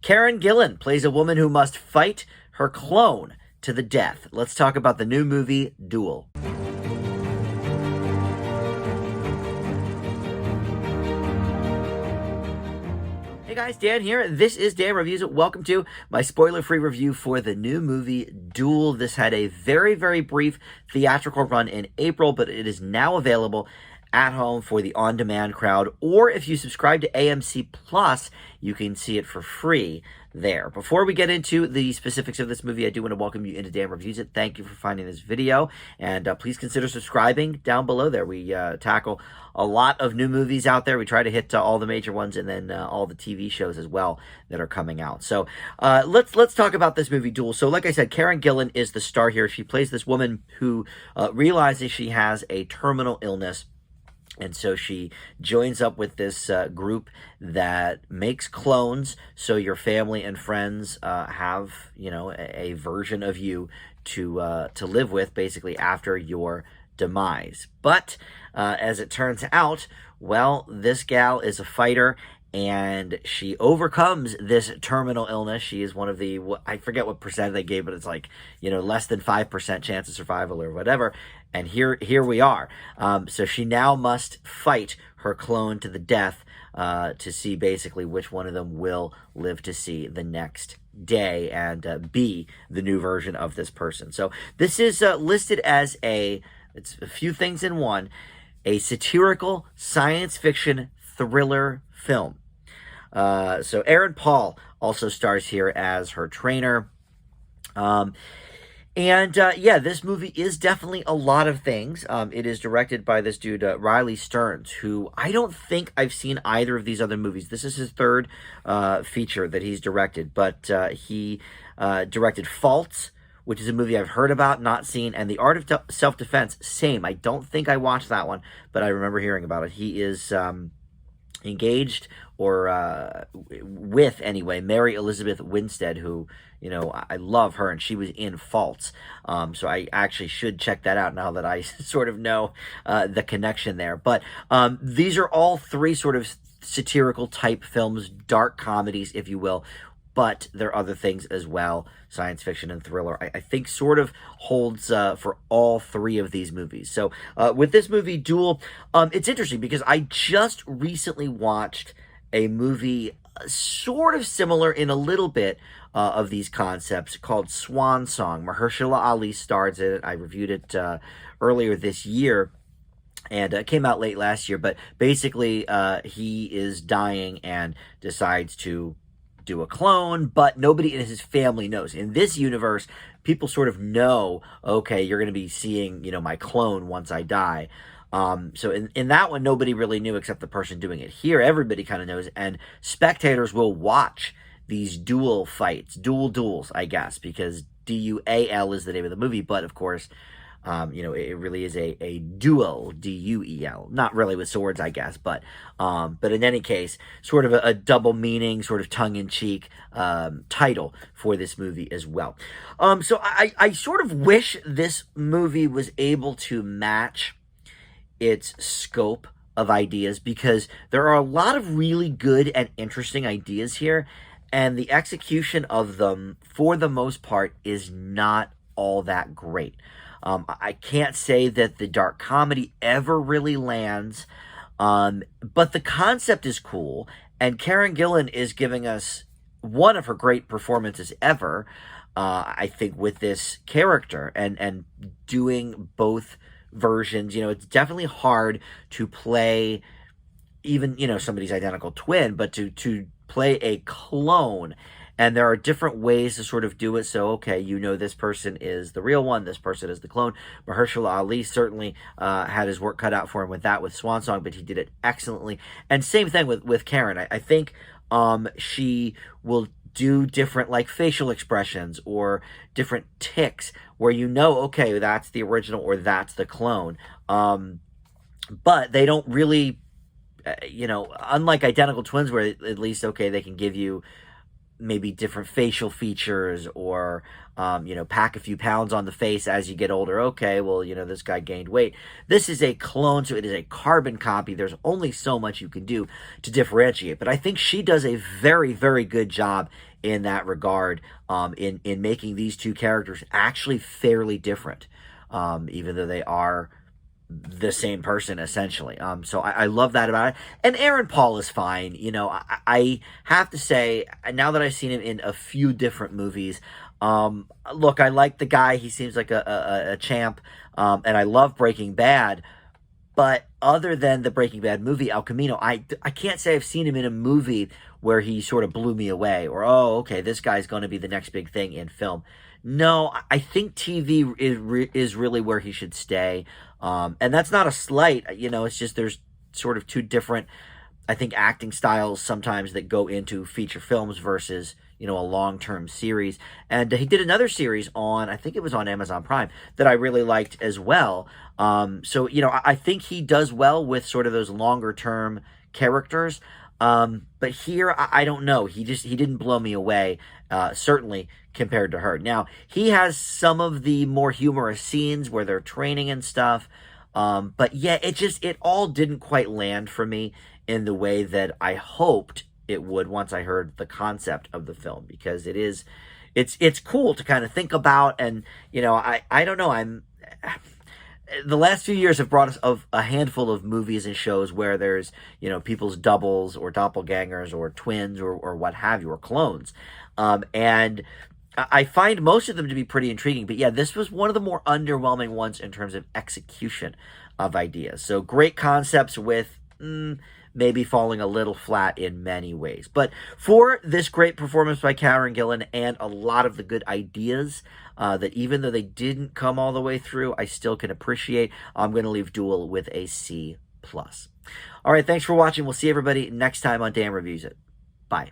Karen Gillan plays a woman who must fight her clone to the death. Let's talk about the new movie, Duel. Hey guys, Dan here. This is Dan Reviews It. Welcome to my spoiler-free review for the new movie, Duel. This had a very, very brief theatrical run in April, but it is now available at home for the on-demand crowd, or if you subscribe to AMC Plus, you can see it for free there. Before we get into the specifics of this movie, I do want to welcome you into Dan Reviews It. Thank you for finding this video, and please consider subscribing down below there. We tackle a lot of new movies out there. We try to hit all the major ones and then all the TV shows as well that are coming out. So let's talk about this movie, Duel. So like I said, Karen Gillan is the star here. She plays this woman who realizes she has a terminal illness. And so she joins up with this group that makes clones, so your family and friends have, a version of you to live with, basically, after your demise. But as it turns out, well, this gal is a fighter, and she overcomes this terminal illness. She is one of the, I forget what percent they gave, but it's like, less than 5% chance of survival or whatever. And here we are. So she now must fight her clone to the death to see basically which one of them will live to see the next day and be the new version of this person. So this is listed as it's a few things in one, a satirical science fiction thriller film. So Aaron Paul also stars here as her trainer. This movie is definitely a lot of things. It is directed by this dude, Riley Stearns, who I don't think I've seen either of these other movies. This is his third feature that he's directed, but he directed Faults, which is a movie I've heard about, not seen, and The Art of Self-Defense, same. I don't think I watched that one, but I remember hearing about it. He is engaged or with, anyway, Mary Elizabeth Winstead, who, I love her, and she was in Faults. So I actually should check that out now that I sort of know the connection there. But these are all three sort of satirical type films, dark comedies, if you will. But there are other things as well, science fiction and thriller, I think sort of holds for all three of these movies. So with this movie, Duel, it's interesting because I just recently watched a movie sort of similar in a little bit of these concepts called Swan Song. Mahershala Ali stars in it. I reviewed it earlier this year. And it came out late last year. But basically, he is dying and decides to do a clone, but nobody in his family knows. In this universe, people sort of know, okay, you're going to be seeing, my clone once I die. So in that one, nobody really knew except the person doing it. Here, everybody kind of knows, and spectators will watch these duel fights, duels, I guess, because D-U-A-L is the name of the movie, but of course, it really is a duel, D-U-E-L, not really with swords, I guess, but in any case, sort of a double meaning, sort of tongue-in-cheek title for this movie as well. So I sort of wish this movie was able to match its scope of ideas, because there are a lot of really good and interesting ideas here, and the execution of them, for the most part, is not all that great. I can't say that the dark comedy ever really lands, but the concept is cool, and Karen Gillan is giving us one of her great performances ever, I think, with this character, and doing both versions. It's definitely hard to play even, somebody's identical twin, but to play a clone. And there are different ways to sort of do it. So, okay, this person is the real one, this person is the clone. Mahershala Ali certainly had his work cut out for him with that, with Swan Song, but he did it excellently. And same thing with Karen. I think she will do different, like, facial expressions or different tics where okay, that's the original or that's the clone. But they don't really, unlike identical twins where at least, okay, they can give you maybe different facial features or, pack a few pounds on the face as you get older. Okay, well, this guy gained weight. This is a clone, so it is a carbon copy. There's only so much you can do to differentiate. But I think she does a very, very good job in that regard, in making these two characters actually fairly different, even though they are the same person essentially. So I love that about it. And Aaron Paul is fine. I have to say, now that I've seen him in a few different movies, look, I like the guy. He seems like a champ. And I love Breaking Bad. But other than the Breaking Bad movie, El Camino, I can't say I've seen him in a movie where he sort of blew me away, or, oh, okay, this guy's going to be the next big thing in film. No, I think TV is really where he should stay. And that's not a slight, it's just there's sort of two different, I think, acting styles sometimes that go into feature films versus, a long-term series. And he did another series I think it was on Amazon Prime, that I really liked as well. So, I think he does well with sort of those longer-term characters. But here, I don't know. He didn't blow me away, certainly compared to her. Now, he has some of the more humorous scenes where they're training and stuff. But yeah, it all didn't quite land for me in the way that I hoped it would once I heard the concept of the film, because it's cool to kind of think about. And, I don't know, the last few years have brought us a handful of movies and shows where there's, people's doubles or doppelgangers or twins or what have you, or clones. And I find most of them to be pretty intriguing. But yeah, this was one of the more underwhelming ones in terms of execution of ideas. So great concepts with maybe falling a little flat in many ways. But for this great performance by Karen Gillan and a lot of the good ideas that even though they didn't come all the way through, I still can appreciate, I'm going to leave Duel with a C+. All right, thanks for watching. We'll see everybody next time on Dan Reviews It. Bye.